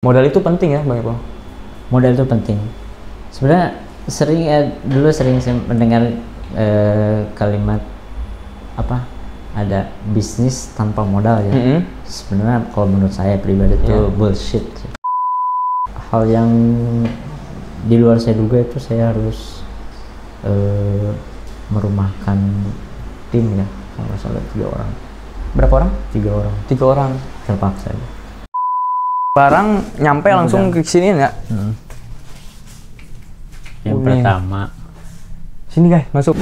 Modal itu penting ya Bang Ipul? Modal itu penting. Sebenarnya dulu sering saya mendengar kalimat apa? Ada bisnis tanpa modal ya. Sebenarnya kalau menurut saya pribadi itu bullshit. Hal yang di luar saya duga itu saya harus merumahkan tim ya, kalau salah 3 orang. Berapa orang? 3 orang. 3 orang. Terpaksa ya. Barang nyampe langsung ke sini ya? Yang pertama. Sini guys, masuk.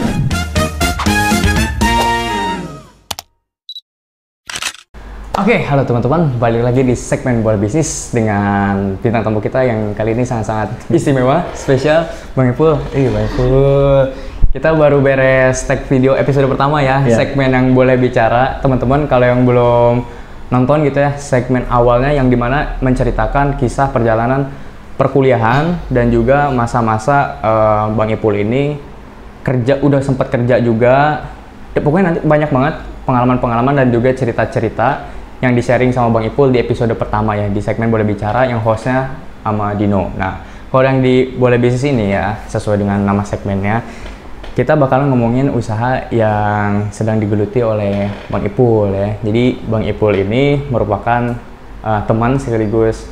Oke, halo teman-teman, balik lagi di segmen Bola Bisnis dengan bintang tamu kita yang kali ini sangat-sangat istimewa, spesial, Bang Ipul. Bang Ipul. Kita baru beres tag video episode pertama ya, segmen yang boleh bicara. Teman-teman, kalau yang belum nonton gitu ya, segmen awalnya yang dimana menceritakan kisah perjalanan perkuliahan dan juga masa-masa Bang Ipul ini udah sempat kerja juga. Pokoknya nanti banyak banget pengalaman-pengalaman dan juga cerita-cerita yang di-sharing sama Bang Ipul di episode pertama ya, di segmen Boleh Bicara yang hostnya sama Dino. Nah, kalau yang di Boleh Bisnis ini ya, sesuai dengan nama segmennya, kita bakalan ngomongin usaha yang sedang digeluti oleh Bang Ipul ya. Jadi Bang Ipul ini merupakan teman sekaligus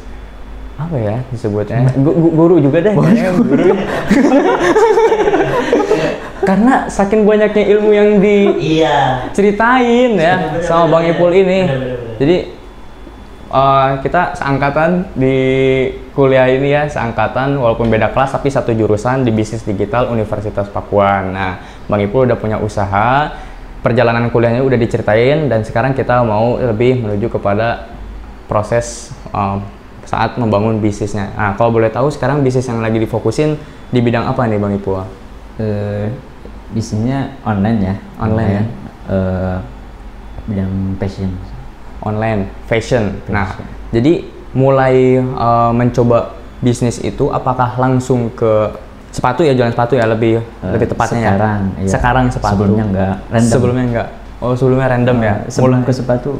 apa ya disebutnya, guru juga deh kayaknya, guru. Karena saking banyaknya ilmu yang diceritain ya sama Bang Ipul ini. Jadi kita seangkatan di kuliah ini ya, seangkatan walaupun beda kelas tapi satu jurusan di bisnis digital Universitas Pakuan. Nah, Bang Ipul udah punya usaha, perjalanan kuliahnya udah diceritain, dan sekarang kita mau lebih menuju kepada proses saat membangun bisnisnya. Nah, kalau boleh tahu sekarang bisnis yang lagi difokusin di bidang apa nih Bang Ipul? Bisnisnya online ya. Online ya? Bidang fashion. Online, fashion. Nah, jadi mulai mencoba bisnis itu apakah langsung ke sepatu ya, jualan sepatu ya lebih tepatnya sekarang, ya? Iya. Sekarang sepatu. Sebelumnya enggak. Random. Sebelumnya enggak. Oh, sebelumnya random ya. Sebelum ke sepatu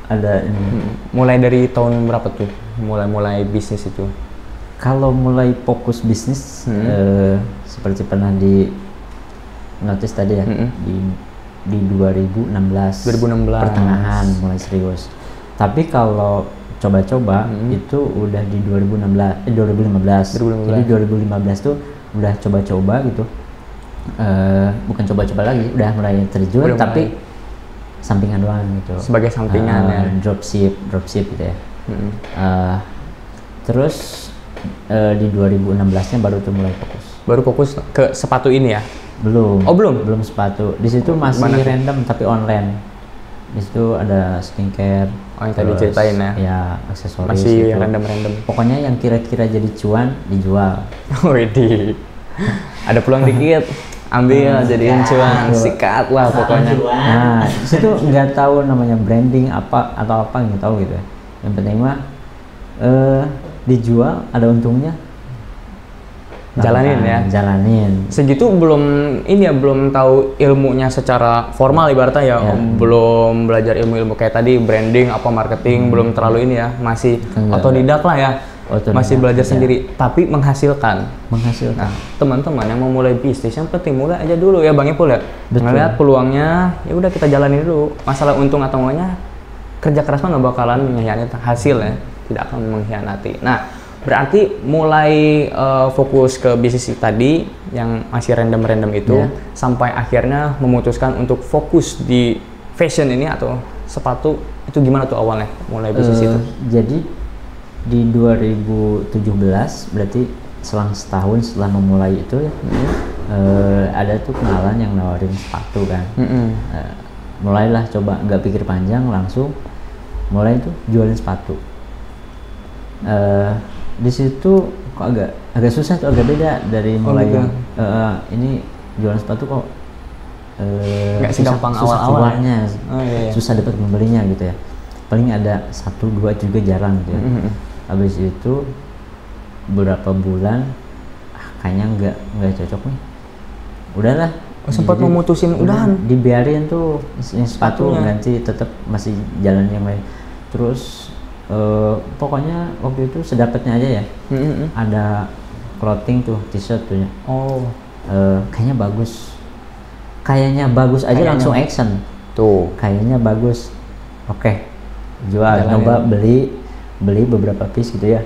ada ini. Mulai dari tahun berapa tuh? Mulai bisnis itu? Kalau mulai fokus bisnis seperti pernah di notice tadi ya, di 2016 pertengahan mulai serius. Tapi kalau coba-coba itu udah di 2015. Jadi 2015 tuh udah coba-coba gitu. Bukan coba-coba lagi, udah mulai terjun tapi sampingan doang gitu. Sebagai sampingan ya. Dropship gitu ya. Terus di 2016-nya baru tuh mulai fokus. Baru fokus ke sepatu ini ya? Belum. Oh, belum Sepatu. Di situ masih random tapi online. Di situ ada skincare. Oh, yang tadi ceritain ya? Ya, aksesoris. Masih gitu. random. Pokoknya yang kira-kira jadi cuan dijual. Widih. Ada peluang dikit, ambil jadiin cuan, sikat lah pokoknya. Nah, di situ nggak tahu namanya branding apa atau apa, nggak tahu gitu ya. Yang penting mah dijual, ada untungnya. Jalanin. Segitu belum tahu ilmunya secara formal ibaratnya ya. Belum belajar ilmu-ilmu kayak tadi branding apa marketing, belum terlalu ini ya, masih otodidak lah ya. Masih belajar sendiri tapi menghasilkan. Nah, teman-teman yang mau mulai bisnis yang penting mulai aja dulu ya Bang Ipul ya. Ngeliat peluangnya, ya udah kita jalanin dulu. Masalah untung atau enggaknya, kerja keras mah nggak bakalan mengkhianati hasil ya, tidak akan mengkhianati. Nah, berarti mulai fokus ke bisnis tadi yang masih random itu sampai akhirnya memutuskan untuk fokus di fashion ini atau sepatu, itu gimana tuh awalnya mulai bisnis itu? Jadi di 2017 berarti selang setahun setelah memulai itu ya, ada tuh kenalan yang nawarin sepatu kan. Mulailah coba, nggak pikir panjang, langsung mulai tuh jualin sepatu. Di situ kok agak susah tuh, agak beda dari mulai ini jualan sepatu kok nggak segampang awalnya. Susah dapat pembelinya gitu ya, paling ada 1-2 juga jarang gitu ya. Habis itu beberapa bulan kayaknya nggak cocok nih, udahlah. Sempat memutusin udahan, dibiarin tuh sepatu ganti, tetap masih jalan yang lain. Terus Pokoknya waktu itu sedapatnya aja ya. Ada clothing tuh, t-shirt tuh ya. Kayaknya bagus aja langsung action tuh, kayaknya bagus, oke, jual. Coba beli beberapa piece gitu ya,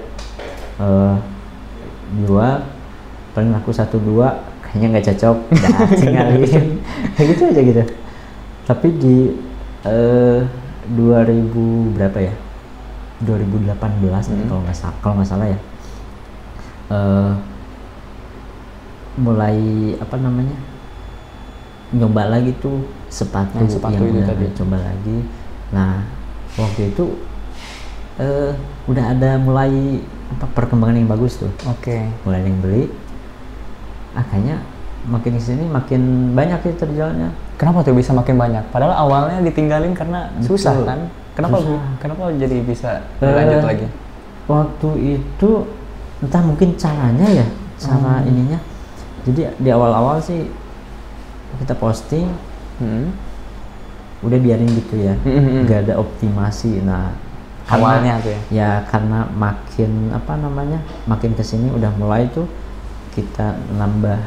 jual, paling laku 1-2, kayaknya nggak cocok, udah tinggalin. Kayak gitu aja gitu. Tapi di 2000 berapa ya, 2018 kalau nggak salah ya, mulai apa namanya, nyoba lagi tuh sepatu yang itu udah tadi. Coba lagi. Nah waktu itu udah ada mulai perkembangan yang bagus tuh. Mulai yang beli, kayaknya makin kesini makin banyak ya terjualnya. Kenapa tuh bisa makin banyak? Padahal awalnya ditinggalin karena susah kan? Kenapa jadi bisa lanjut lagi? Waktu itu entah mungkin caranya ya, cara ininya. Jadi di awal-awal sih kita posting, udah biarin gitu ya, nggak ada optimasi. Nah awalnya tuh ya karena makin kesini udah mulai tuh kita nambah,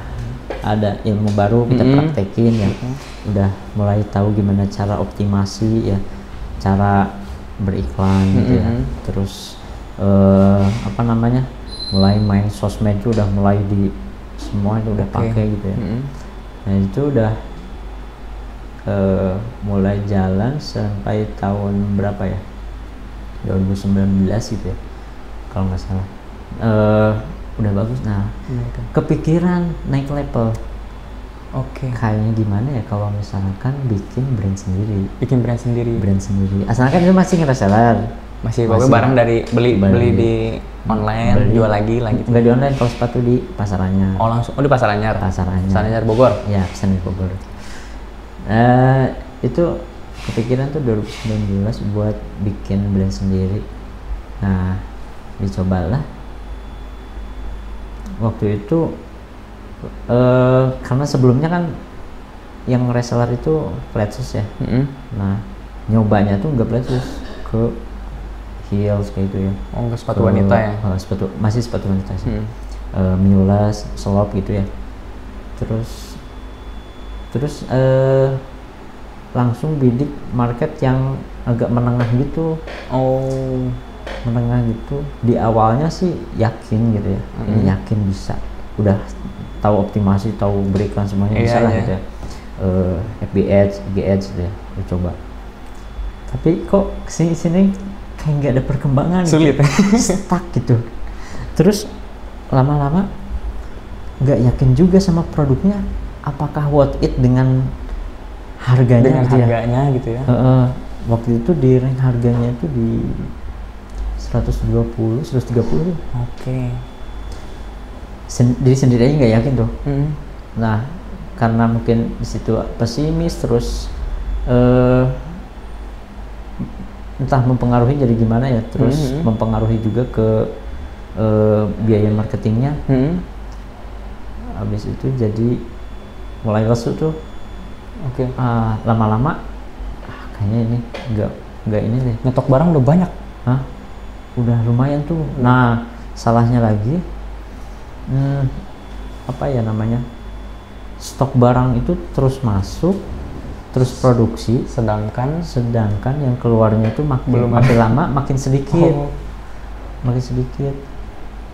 ada ilmu baru kita praktekin ya, udah mulai tahu gimana cara optimasi ya, cara beriklan gitu ya, terus mulai main sosmed itu udah mulai di semua itu udah pakai gitu ya. Nah itu udah mulai jalan sampai tahun berapa ya, 2019 gitu ya kalau nggak salah. Udah bagus. Nah kepikiran naik level. Kayaknya gimana ya kalau misalkan bikin brand sendiri. Asalkan itu masih nge-reseller, masih barang dari beli di online, jual lagi nggak di online. Kalau sepatu di pasarannya. Langsung di pasarannya Bogor ya, pesan di Bogor. Itu kepikiran tuh 2019 buat bikin brand sendiri. Nah dicobalah waktu itu, karena sebelumnya kan yang reseller itu flat shoes ya. Nah nyobanya tuh nggak flat shoes, ke heels kayak gitu ya. Ke sepatu wanita ya? Masih sepatu wanita sih. Mules, slop gitu ya. Terus langsung bidik market yang agak menengah gitu. Menengah gitu. Di awalnya sih yakin gitu ya, ini yakin bisa, udah tahu optimasi, tahu beriklan semuanya bisa lah gitu ya. FB Ads, IG Ads gitu ya, udah coba. Tapi kok kesini kayak nggak ada perkembangan, sulit gitu. Stuck gitu. Terus lama-lama nggak yakin juga sama produknya, apakah worth it dengan harganya gitu ya. Waktu itu di rank harganya itu di 120, 130. Diri sendiri aja nggak yakin tuh. Nah karena mungkin di situ pesimis, terus entah mempengaruhi jadi gimana ya, terus mempengaruhi juga ke biaya marketingnya. Habis itu jadi mulai lesu tuh. Lama-lama kayaknya ini nggak ini deh, nyetok barang udah banyak. Udah lumayan tuh. Nah salahnya lagi stok barang itu terus masuk, terus produksi, sedangkan yang keluarnya itu makin lama makin sedikit.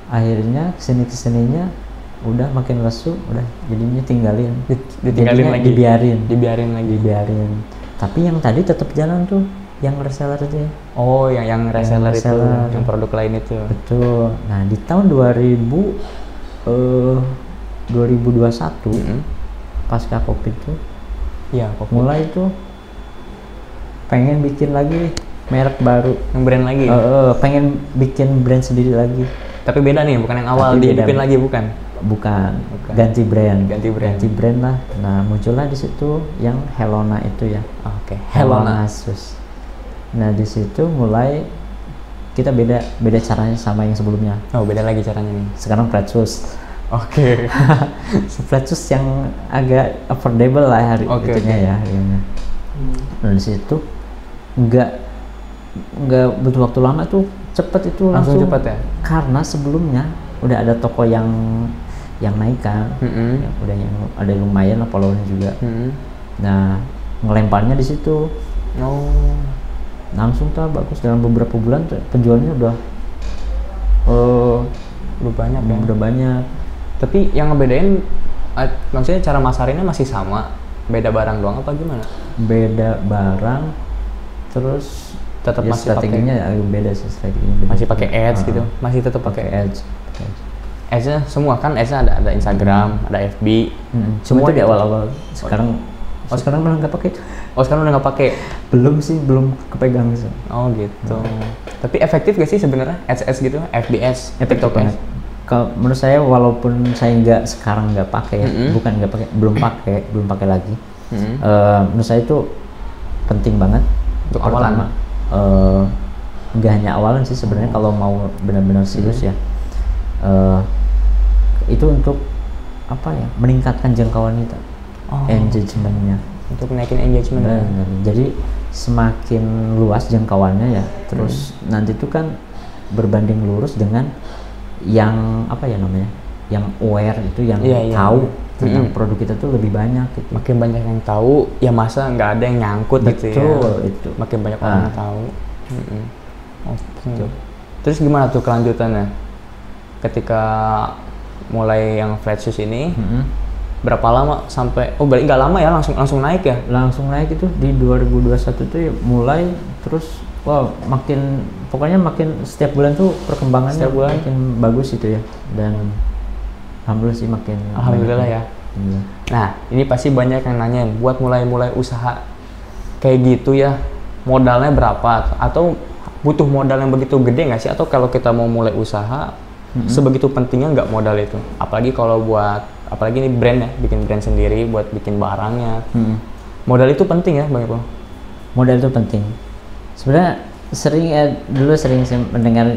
Akhirnya kesininya udah makin lesu, udah jadinya ditinggalin lagi, dibiarin. Tapi yang tadi tetap jalan tuh, yang reseller itu ya. Yang reseller itu, yang produk lain itu. Betul. Nah di tahun 2021 pasca COVID tuh, mulai tuh pengen bikin lagi merek baru, yang brand lagi. Pengen bikin brand sendiri lagi. Tapi beda nih, bukan yang awal dihidupin lagi, bukan. Ganti brand lah. Nah muncullah di situ yang Helona itu ya. Helona Shoes. Nah di situ mulai kita beda caranya sama yang sebelumnya. Beda lagi caranya nih. Sekarang flat shoes. Flat shoes yang agak affordable lah itunya ya. Nah di situ nggak nggak butuh waktu lama tuh, cepet itu langsung cepet ya. Karena sebelumnya udah ada toko yang naik kan, ya, udah yang ada lumayan lah followernya juga. Nah ngelemparnya di situ, langsung tuh bagus, dalam beberapa bulan tuh penjualnya udah banyak ya. Udah banyak. Tapi yang ngebedain, maksudnya cara masarinnya masih sama, beda barang doang apa gimana? Beda barang, terus tetap ya, masih strateginya agak beda sih, strateginya beda. Masih pakai ads gitu, masih tetap pakai ads. Ads-nya semua kan, ads-nya ada Instagram, ada FB, semua itu di awal-awal. Sekarang sekarang malah nggak pakai itu. Sekarang udah nggak pakai? Belum sih, belum kepegang sih. Oh gitu. Tapi efektif gak sih sebenarnya ads gitu, FB ads, TikTok ads? Kalau menurut saya, walaupun saya sekarang nggak pakai, bukan nggak pakai, belum pakai lagi. Menurut saya itu penting banget untuk awalan. Nggak hanya awalan sih sebenarnya, kalau mau benar-benar serius ya, itu untuk apa ya, meningkatkan jangkauan kita, engagementnya, untuk naikin engagement. Jadi semakin luas jangkauannya ya, terus nanti itu kan berbanding lurus dengan yang apa ya namanya, yang aware itu, yang tahu tentang produk kita tuh lebih banyak gitu. Makin banyak yang tahu, ya masa nggak ada yang nyangkut gitu ya. Itu. Makin banyak orang yang tahu. Oke. Terus gimana tuh kelanjutannya? Ketika mulai yang flat shoes ini, berapa lama sampai? Oh berarti nggak lama ya, langsung naik ya? Langsung naik itu di 2021 tuh ya, mulai terus. Wow, pokoknya makin setiap bulan tuh perkembangannya makin bagus itu ya, dan alhamdulillah sih makin. Alhamdulillah ya. Nah ini pasti banyak yang nanyain, buat mulai usaha kayak gitu ya, modalnya berapa, atau butuh modal yang begitu gede nggak sih, atau kalau kita mau mulai usaha sebegitu pentingnya nggak modal itu, apalagi kalau apalagi ini brand ya, bikin brand sendiri buat bikin barangnya. Modal itu penting ya Bang Ipul? Modal itu penting. Sebenarnya dulu sering mendengar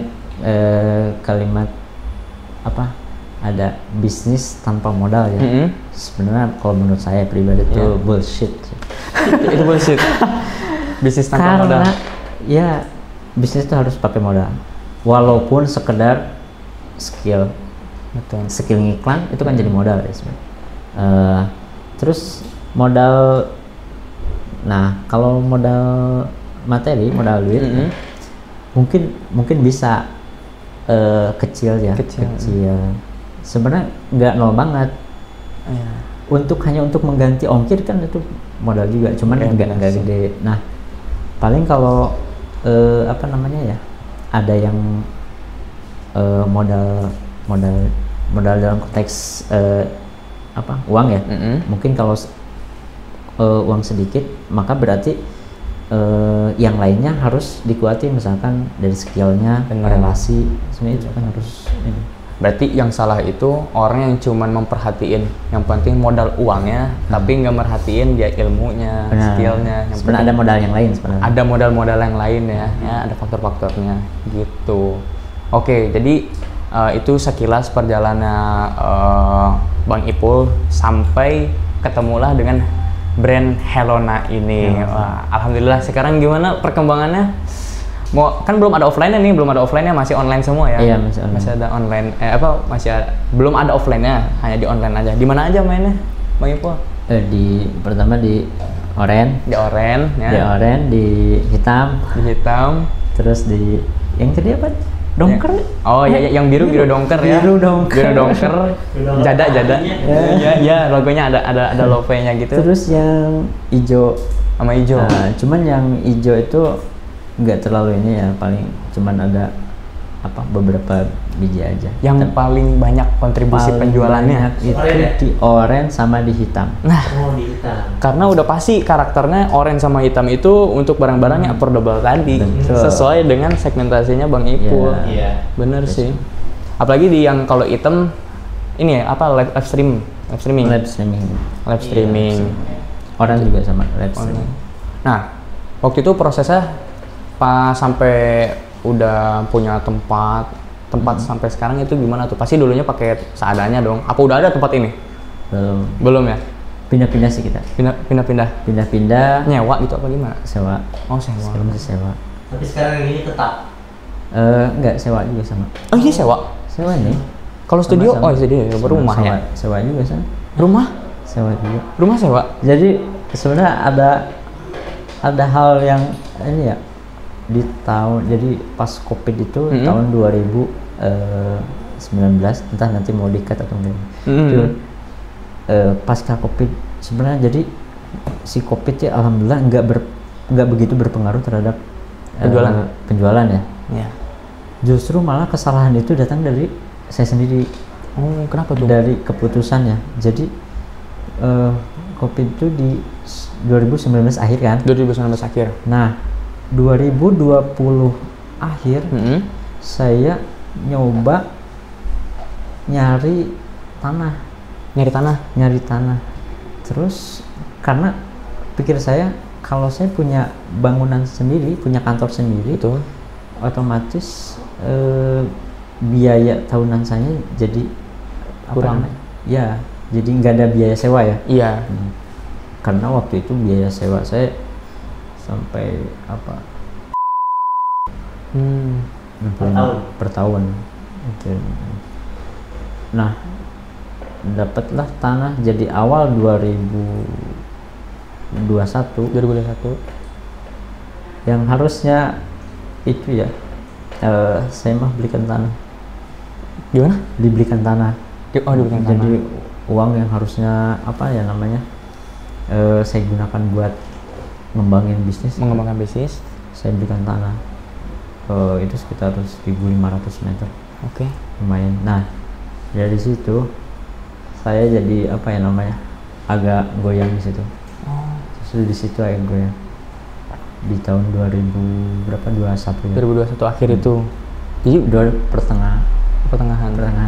kalimat apa, ada bisnis tanpa modal ya. Sebenarnya kalau menurut saya pribadi itu bullshit. Itu bullshit. Bisnis tanpa modal. Karena ya bisnis itu harus pakai modal. Walaupun sekedar skill. Betul. Skill ngiklan itu kan jadi modal ya sebenarnya. Terus modal, nah kalau modal materi, modal duit, mungkin bisa kecil ya, kecil. Sebenarnya nggak nol banget. Hanya untuk mengganti ongkir kan itu modal juga, cuman nggak gede. Nah paling kalau apa namanya ya, ada yang modal dalam konteks uang ya, mungkin kalau uang sedikit, maka berarti yang lainnya harus dikuatin, misalkan dari skillnya, relasi, sebenarnya itu kan harus ini. Berarti yang salah itu orang yang cuman memperhatiin yang penting modal uangnya, tapi nggak merhatiin dia ilmunya, skillnya. Sebenarnya ada modal yang lain sebenarnya. Ada modal-modal yang lain ya, ada faktor-faktornya gitu. Oke, jadi itu sekilas perjalanan Bang Ipul sampai ketemulah dengan brand Helona ini. Wah, alhamdulillah. Sekarang gimana perkembangannya? Kan belum ada offline-nya nih, masih online semua ya? Iya, masih online. Masih ada online, belum ada offline-nya, hanya di online aja. Di mana aja mainnya, Bang Ipul? Pertama di Oren. Di Oren, ya. Di Oren, di Hitam. Di Hitam. Terus di yang tadi apa? Dongker. Oh ya, yang biru dongker ya. Biru dongker. Jada. Ya, logonya ada logo-nya gitu. Terus yang hijau sama hijau. Nah, cuman yang hijau itu nggak terlalu ini ya, paling cuman ada beberapa biji aja. Yang paling banyak kontribusi penjualannya itu di oranye sama di hitam. Nah, di hitam. Karena udah pasti karakternya oranye sama hitam itu untuk barang-barangnya affordable tadi. Betul. Sesuai dengan segmentasinya Bang Ipul. Iya. Bener sih. Apalagi di yang kalau hitam ini ya, live streaming. Oranye juga sama live streaming. Nah, waktu itu prosesnya pas sampai udah punya tempat sampai sekarang itu gimana tuh? Pasti dulunya pakai seadanya dong. Apa udah ada tempat ini? Belum ya? Pindah-pindah sih kita. Pindah-pindah. Pindah-pindah. Nyewa gitu apa gimana? Sewa. Oh, sewa. Sekarang masih sewa. Tapi sekarang ini tetap. Enggak, sewa juga sama. Oh ini sewa? Sewa nih. Kalau studio, Sama-sama. oh studio ya, rumah ya? Sewa juga sama. Rumah? Sewa juga. Rumah sewa? Jadi sebenarnya ada hal yang ini ya, di tahun, jadi pas COVID itu tahun 2019, entah nanti mau dikat atau enggak. Itu, pasca COVID sebenarnya, jadi si COVID ya alhamdulillah nggak begitu berpengaruh terhadap penjualan ya. Iya. Justru malah kesalahan itu datang dari saya sendiri. Oh, kenapa tuh? Dari keputusannya. Jadi COVID itu di 2019 akhir kan? 2019 akhir. Nah, 2020 akhir saya nyoba nyari tanah. Nyari tanah. Terus karena pikir saya kalau saya punya bangunan sendiri, punya kantor sendiri, Betul. otomatis biaya tahunan saya jadi Kurang. Ya, jadi nggak ada biaya sewa ya. Iya. Karena waktu itu biaya sewa saya sampai apa? Per tahun. Gitu. Nah, dapatlah tanah jadi awal 2021 yang harusnya itu ya, saya mah belikan tanah. Gimana? Dibelikan tanah. Oh, dibelikan tanah. Jadi uang yang harusnya apa ya namanya, saya gunakan buat mengembangkan bisnis, saya belikan tanah. Itu sekitar 1.500 meter. Oke. Lumayan. Nah, dari situ saya jadi apa ya namanya, agak goyang di situ. Terus di situ agak goyang. Di tahun 2021 ya. 2021 akhir itu. Jadi pertengahan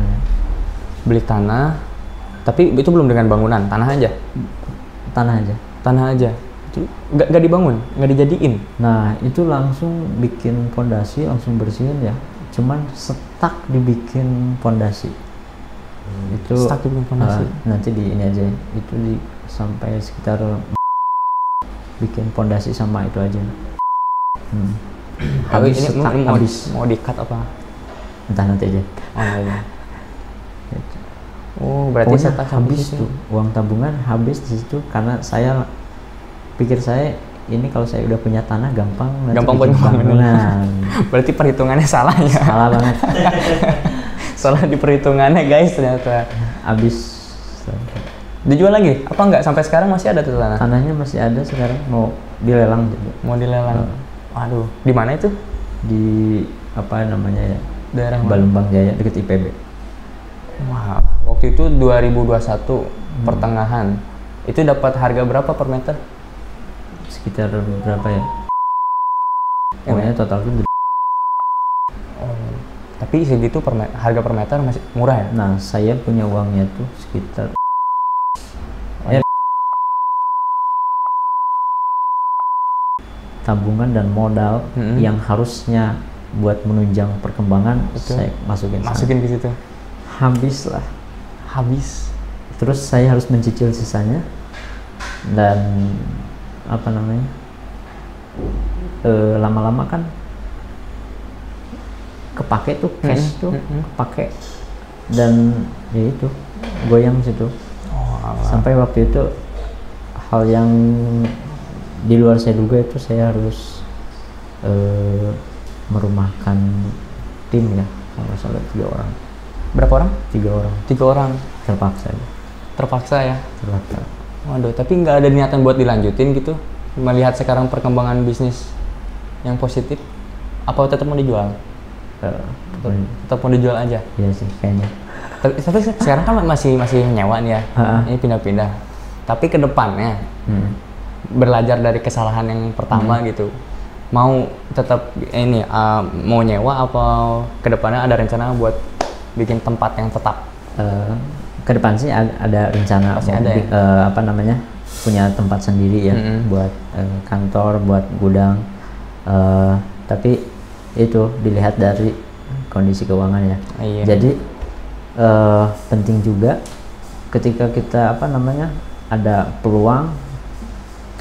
ya. Beli tanah, tapi itu belum dengan bangunan, tanah aja. Tanah aja. Itu nggak dibangun, nggak dijadiin. Nah, itu langsung bikin pondasi, langsung bersihin ya. Cuman stuck dibikin pondasi. Itu Stuck dibikin pondasi. Nanti di ini aja. Itu sampai sekitar bikin pondasi sama itu aja. Habis ini habis. mau di-cut apa? Entah nanti aja. Oh, berarti Pokoknya setak habis tuh uang tabungan habis di situ karena saya pikir saya ini kalau saya udah punya tanah gampang buat bangunan. Berarti perhitungannya salah ya. Salah banget. Salah di perhitungannya guys ternyata. Habis. Dijual lagi? Apa enggak? Sampai sekarang masih ada tuh tanah? Tanahnya masih ada sekarang, mau dilelang juga. Mau dilelang. Waduh, di mana itu? Di apa namanya ya? Daerah mana? Balembang Jaya dekat IPB. Wah, waktu itu 2021 pertengahan. Itu dapat harga berapa per meter? Sekitar berapa ya? Pokoknya total itu. Tapi segitu harga per meter masih murah ya? Nah, saya punya uangnya tuh sekitar tabungan dan modal yang harusnya buat menunjang perkembangan. Betul. Saya masukin ke situ. Habis. Terus saya harus mencicil sisanya dan apa namanya, lama-lama kan kepake tuh cash tuh kepake dan ya itu goyang situ. Sampai waktu itu hal yang di luar saya duga itu saya harus merumahkan tim ya, kalau salah 3 orang. Berapa orang? 3 orang. 3 orang. Terpaksa ya. Waduh, tapi nggak ada niatan buat dilanjutin gitu? Melihat sekarang perkembangan bisnis yang positif, apa tetap mau dijual? Tetap mau dijual aja? Iya sih kayaknya. Tapi sekarang kan masih nyewa nih ya. Ini pindah-pindah. Tapi ke depannya belajar dari kesalahan yang pertama gitu, mau tetap ini mau nyewa apa kedepannya ada rencana buat bikin tempat yang tetap? Kedepan sih ada rencana. Pasti ada ya? Apa namanya, punya tempat sendiri ya, buat kantor, buat gudang. Tapi itu dilihat dari kondisi keuangan ya. Iya. Jadi penting juga ketika kita apa namanya ada peluang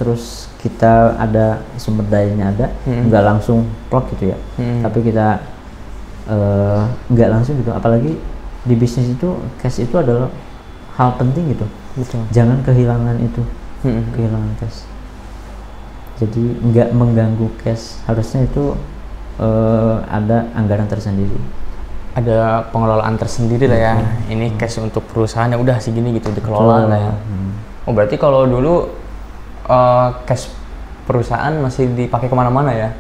terus kita ada sumber dayanya ada, nggak langsung plug gitu ya. Tapi kita nggak langsung gitu. Apalagi di bisnis itu cash itu adalah hal penting gitu. Betul. Jangan kehilangan itu, kehilangan cash. Jadi nggak mengganggu cash. Harusnya itu ada anggaran tersendiri. Ada pengelolaan tersendiri lah ya. Ini cash untuk perusahaan ya udah segini gitu dikelola lah ya. Oh berarti kalau dulu cash perusahaan masih dipakai kemana-mana ya?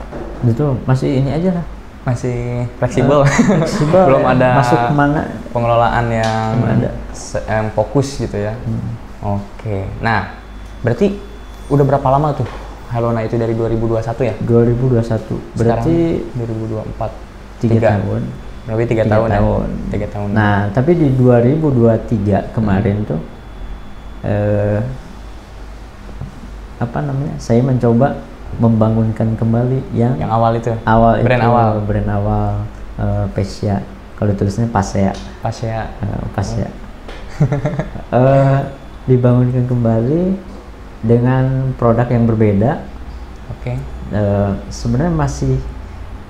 Itu masih ini aja lah. Masih fleksibel. Fleksibel. Belum ya. ada Masuk kemana? Pengelolaan yang ada. Yang fokus gitu ya. Oke. Nah berarti udah berapa lama tuh Helona itu dari 2021 ya? 2021. Berarti sekarang 2024. 3 tahun. Berarti 3 tahun ya? 3 tahun. Nah, tapi di 2023 kemarin tuh apa namanya? Saya mencoba membangunkan kembali yang awal itu. Brand awal Pasya. Kalau tulisnya Pasya. Pasya. Pasya. Dibangunkan kembali dengan produk yang berbeda. Oke. Sebenarnya masih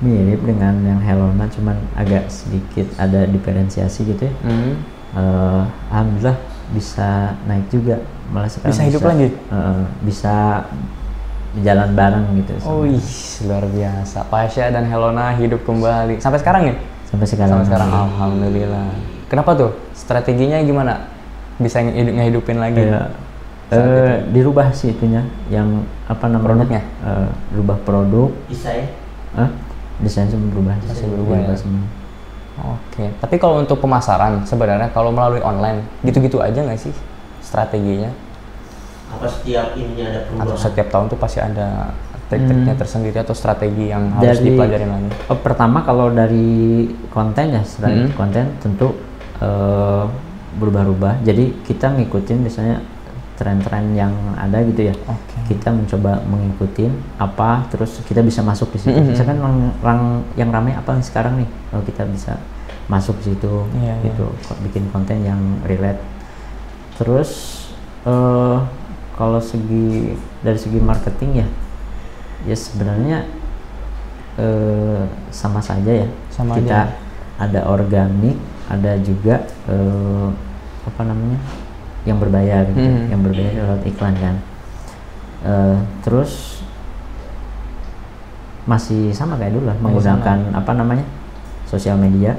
mirip dengan yang Helona, cuman agak sedikit ada diferensiasi gitu ya. Alhamdulillah bisa naik juga, malah sekarang bisa hidup lagi. Bisa jalan bareng gitu. Oh luar biasa. Pasya dan Helona hidup kembali sampai sekarang ya? Sampai sekarang alhamdulillah. Kenapa tuh? Strateginya gimana? Bisa ngehidupin lagi? Dirubah sih itunya, yang apa namanya? Produknya? Rubah produk. Desain? Desain semua berubah. Masih berubah ya? Semua. Oke, tapi kalau untuk pemasaran sebenarnya kalau melalui online gitu-gitu aja nggak sih strateginya? Apa setiap ininya ada perubahan? Atau setiap tahun tuh pasti ada trik-triknya tersendiri atau strategi yang harus dipelajarin lagi? Pertama kalau dari konten ya, strategi konten tentu berubah-ubah. Jadi kita ngikutin misalnya tren-tren yang ada gitu ya. Kita mencoba mengikuti apa, terus kita bisa masuk di situ. Misalkan yang ramai apa sekarang nih, kita bisa masuk di situ, gitu. Bikin konten yang relate. Terus kalau dari segi marketing ya sebenarnya sama saja ya. Kita ada organik, ada juga apa namanya, yang berbayar gitu, yang berbayar lewat iklan kan. Terus masih sama kayak dulu lah, menggunakan apa namanya, sosial media.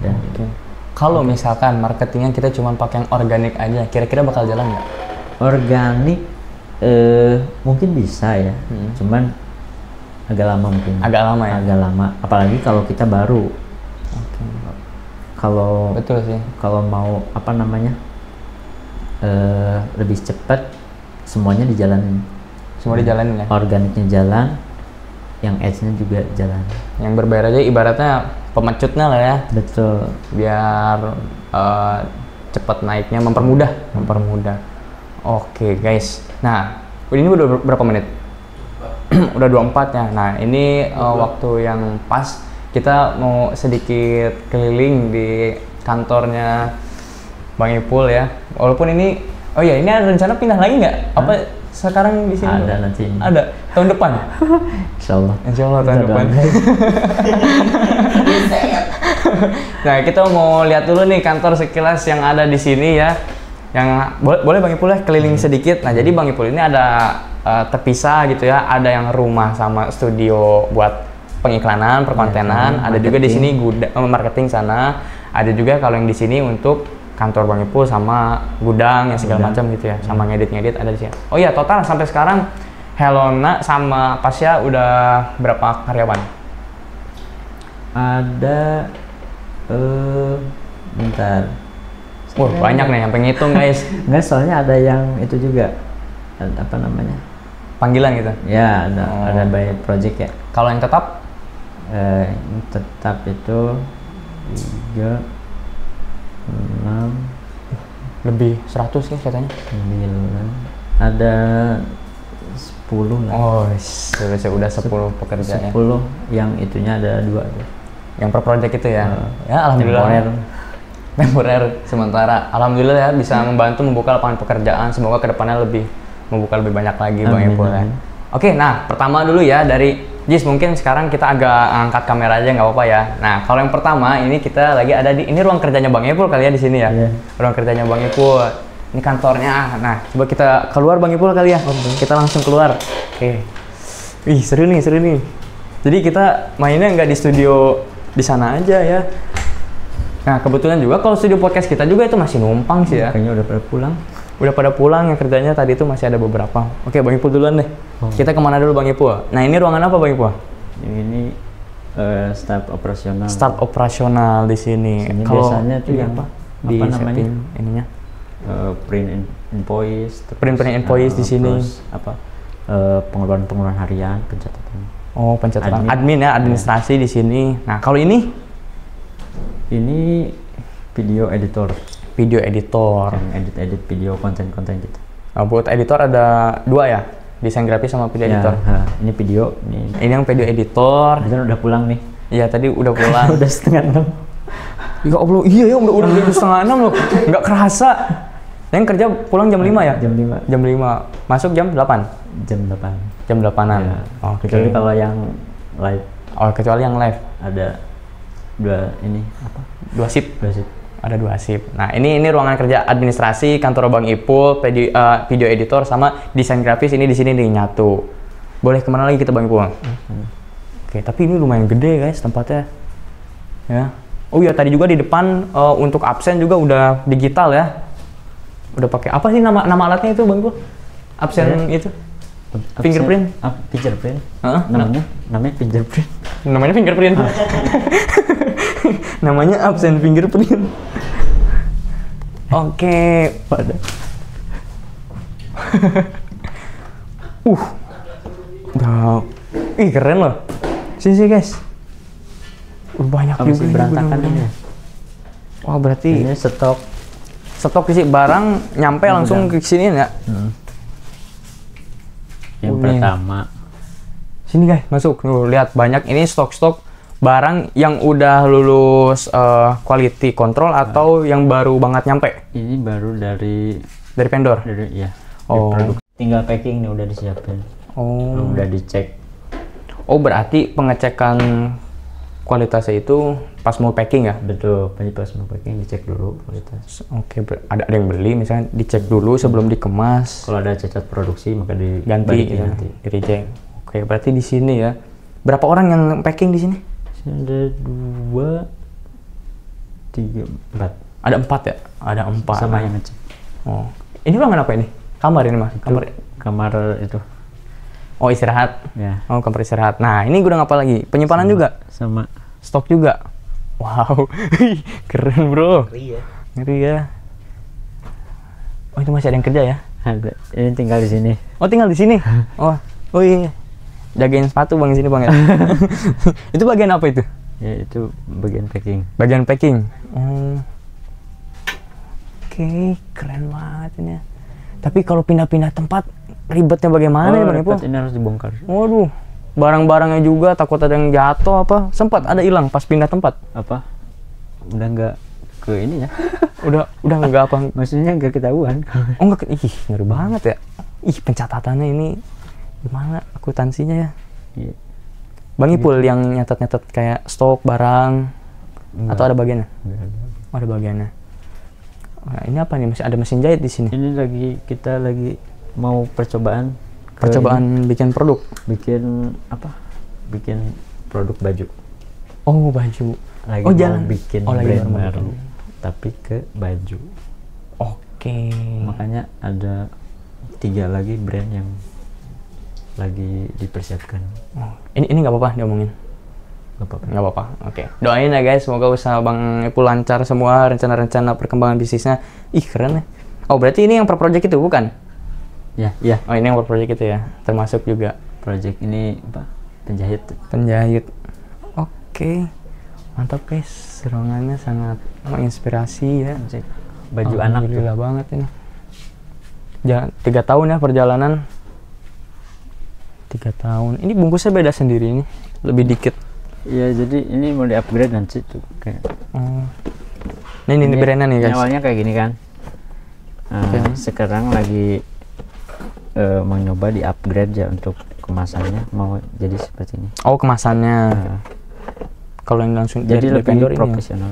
Dan kalau misalkan marketingnya kita cuma pakai yang organik aja, kira-kira bakal jalan nggak? Organik mungkin bisa ya, cuman agak lama mungkin. Agak lama ya? Agak lama, apalagi kalau kita baru. Kalau betul sih. Kalau mau apa namanya, lebih cepat, semuanya dijalanin. Semua dijalanin ya? Organiknya jalan, yang ads-nya juga jalan. Yang berbayar aja ibaratnya pemecutnya lah ya. Betul. Biar cepat naiknya, mempermudah. Oke guys. Nah, ini udah berapa menit? Udah 24 ya. Nah, ini waktu yang pas kita mau sedikit keliling di kantornya Bang Ipul ya. Walaupun ini, ini ada rencana pindah lagi nggak? Apa sekarang di sini? Ada nanti. Ada tahun depan. Insya Allah tahun depan. Nah, kita mau lihat dulu nih kantor sekilas yang ada di sini ya. Yang boleh Bang Ipul ya keliling sedikit. Nah, jadi Bang Ipul ini ada terpisah gitu ya. Ada yang rumah sama studio buat pengiklanan, perkontenan. Ada juga di sini marketing sana. Ada juga kalau yang di sini untuk kantor Bang Ipul sama gudang yang segala macam gitu ya, sama ngedit ada di sini. Oh iya, total sampai sekarang Helona sama Pasya udah berapa karyawan? Ada bentar. Banyak nih yang penghitung guys. Enggak, soalnya ada yang itu juga, apa namanya, panggilan gitu? Ya, ada by project ya. Kalau yang tetap? Yang tetap itu 3, 6, lebih 100 ya katanya. 9, ada 10 lah. Oh, udah 10 pekerja 10 ya. Yang itunya ada 2 tuh. Yang per project itu ya. Ya alhamdulillah. Temporer sementara. Alhamdulillah ya bisa membantu membuka lapangan pekerjaan. Semoga kedepannya lebih membuka lebih banyak lagi Bang Amin, Ipul ya. amin. Oke, nah pertama dulu ya dari Jis, mungkin sekarang kita agak angkat kamera aja nggak apa-apa ya. Nah kalau yang pertama ini kita lagi ada di ini ruang kerjanya Bang Ipul kali ya di sini ya. Iya. Ruang kerjanya Bang Ipul. Ini kantornya. Nah coba kita keluar Bang Ipul kali ya. Kita langsung keluar. Oke. Wih seru nih, seru nih. Jadi kita mainnya nggak di studio di sana aja ya. Nah kebetulan juga kalau studio podcast kita juga itu masih numpang sih ya. Kayaknya udah pada pulang. Udah pada pulang, yang kerjanya tadi itu masih ada beberapa. Oke Bang Ipul duluan deh. Kita kemana dulu Bang Ipul? Nah ini ruangan apa Bang Ipul? Ini staf operasional. Staf operasional di sini. Sini Kalau biasanya tuh ini yang di apa namanya? setting ininya. Invoice. Print invoice di sini. Terus apa? Pengeluaran harian, pencatatan. Oh pencatatan admin ya, administrasi di sini. Nah kalau ini Video editor. video editor. Yang edit video konten-konten gitu. Nah, buat editor ada dua ya, desain grafis sama video editor. Ini video, Ini yang video editor. Kita udah pulang nih. Iya tadi udah pulang. Udah 5:30. Ya Allah, iya ya udah 5:30 loh. Nggak kerasa. Yang kerja pulang jam 5 ya? Jam 5. Jam 5. Masuk jam 8? Jam 8. Jam 8-an. Ya. Oke. Kecuali kalau yang live Oh, kecuali yang live. ada dua Dua shift. sih. Ada 2 shift. Nah, ini ruangan kerja administrasi kantor Bang Ipul, video editor sama desain grafis ini di sini nih nyatu. Boleh kemana lagi kita Bang Ipul? Oke, tapi ini lumayan gede guys tempatnya. Ya. Oh iya, tadi juga di depan untuk absen juga udah digital ya. Udah pakai apa sih nama alatnya itu Bang Ipul? Absen itu? Fingerprint? Fingerprint. Heeh. Namanya fingerprint. Namanya fingerprint. Namanya absen fingerprint. Oke. Pada. Udah. Ih keren loh. Sini guys. Banyak juga Masih ini berantakan bener-bener. ini. Wah berarti Ini stok isi barang nyampe langsung ke sini ya. yang Ini. pertama. Sini guys, masuk. Tuh, lihat banyak ini stok-stok barang yang udah lulus quality control atau yang baru banget nyampe Ini baru dari vendor. ya. Oh. Produk. Tinggal packing nih udah disiapin. Oh. Udah dicek. Oh, berarti pengecekan kualitasnya itu pas mau packing ya? Betul, pas mau packing dicek dulu kualitas. Oke, ada yang beli misalnya dicek dulu sebelum dikemas. Kalau ada cacat produksi maka Ganti dibalikin ya, nanti. di reject. Oke, berarti di sini ya. Berapa orang yang packing di sini? Sini ada 2, 3, 4. Ada 4 ya? Ada 4. Sama yang ngecek. Oh. Ini ruangan apa ini? Kamar ini Mas? Kamar itu. Oh, istirahat. Ya. Oh, kamar istirahat. Nah, ini gudang apa lagi? Penyimpanan juga? Sama. Stok juga? Wow. Keren, Bro. Ngeri ya. Ngeri ya. Oh, itu masih ada yang kerja ya? Ada. Ini tinggal di sini. Oh, tinggal di sini? Oh iya. Jagain sepatu Bang di sini Bang ya. Itu bagian apa itu? Ya itu bagian packing. Bagian packing. Oke, keren banget ini. Tapi kalau pindah-pindah tempat ribetnya bagaimana ya Bang Ipul? Ini harus dibongkar. Waduh, barang-barangnya juga takut ada yang jatuh apa. Sempat ada hilang pas pindah tempat. Apa? Udah nggak ke ini ya? udah nggak apa? Maksudnya nggak ketahuan. Oh nggak, ih ngeri banget ya. Ih pencatatannya ini gimana akuntansinya ya? Iya. Bang Ipul yang nyatet-nyatet kayak stok barang atau ada bagiannya? Nggak ada. Oh, ada bagiannya. Nah, ini apa nih? Masih ada mesin jahit di sini. Ini kita lagi mau percobaan. Bikin produk. Bikin apa? Bikin produk baju. Oh baju. Lagi oh mau jalan. bikin lagi brand baru, tapi ke baju. Oke. Makanya ada 3 lagi brand yang lagi dipersiapkan. Oh, ini nggak apa-apa diomongin. Nggak apa-apa. Oke. Doain ya guys, semoga usaha Bang Ipul lancar semua, rencana-rencana perkembangan bisnisnya. Ih keren ya. Oh berarti ini yang per project itu bukan? Ya, ya. Oh ini yang per project itu ya, termasuk juga. Project ini apa? Penjahit. Penjahit. Oke. Mantap guys, ruangannya sangat menginspirasi ya. Baju anak tuh. Alhamdulillah banget ini. 3 tahun ya perjalanan. 3 tahun. Ini bungkusnya beda sendiri ini, lebih dikit. Iya, jadi ini mau di-upgrade nanti tuh kayak. Oh. Ini brandnya nih guys. Awalnya kayak gini kan. Nah, Oke. sekarang lagi mau nyoba di upgrade ya untuk kemasannya, mau jadi seperti ini. Oh, kemasannya. Kalau yang langsung Jadi dari lebih vendor ini. profesional.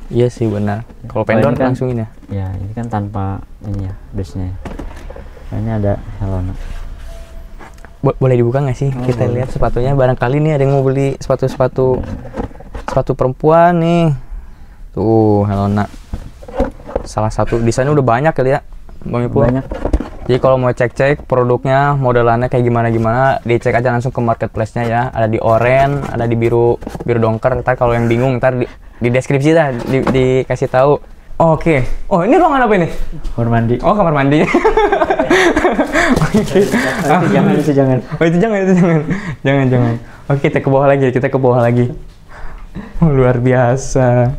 Iya sih benar. Kalau Kalau vendor ini kan- langsung ini ya. Ya, ini kan tanpa ini ya, dusnya. Nah, ini ada Helona. Boleh dibuka nggak sih? Kita boleh. lihat sepatunya. Barangkali nih ada yang mau beli sepatu perempuan nih. Tuh, Helona. Salah satu desainnya udah banyak kali ya, Bang Ipul. Banyak. Jadi kalau mau cek-cek produknya, modelannya kayak gimana, dicek aja langsung ke marketplace-nya ya. Ada di oranye, ada di biru dongker. Ntar kalau yang bingung, ntar di deskripsi dah, dikasih tahu. Oke. Oh, ini ruangan apa ini? Kamar mandi. Oh, kamar mandi. Oke. Itu jangan. Oh, itu jangan. Oke, kita ke bawah lagi. Oh, luar biasa.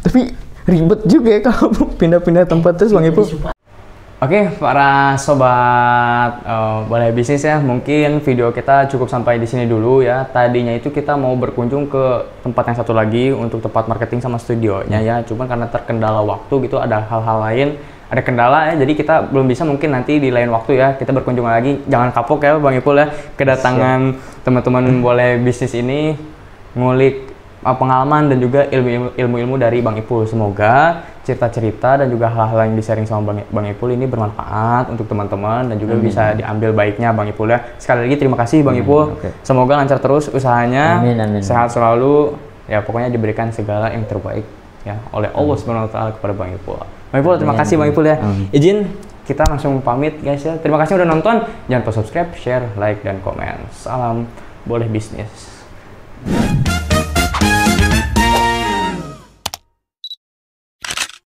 Tapi ribet juga ya kalau pindah-pindah tempat terus Bang Ipul. Oke, para sobat Boleh Bisnis ya, mungkin video kita cukup sampai di sini dulu ya. Tadinya itu kita mau berkunjung ke tempat yang satu lagi untuk tempat marketing sama studionya ya. Cuman karena terkendala waktu gitu, ada hal-hal lain, ada kendala ya. Jadi kita belum bisa, mungkin nanti di lain waktu ya kita berkunjung lagi. Jangan kapok ya Bang Ipul ya, kedatangan teman-teman Boleh Bisnis ini ngulik pengalaman dan juga ilmu-ilmu dari Bang Ipul. Semoga cerita-cerita dan juga hal-hal yang di-sharing sama Bang Ipul ini bermanfaat untuk teman-teman dan juga bisa diambil baiknya Bang Ipul ya. Sekali lagi terima kasih Bang Ipul. Semoga lancar terus usahanya. Amin. Sehat selalu. Ya pokoknya diberikan segala yang terbaik ya oleh Allah Subhanahu wa taala kepada Bang Ipul. Bang Ipul terima kasih Bang Ipul ya. Izin kita langsung pamit guys ya. Terima kasih udah nonton. Jangan lupa subscribe, share, like dan komen. Salam Boleh Bisnis.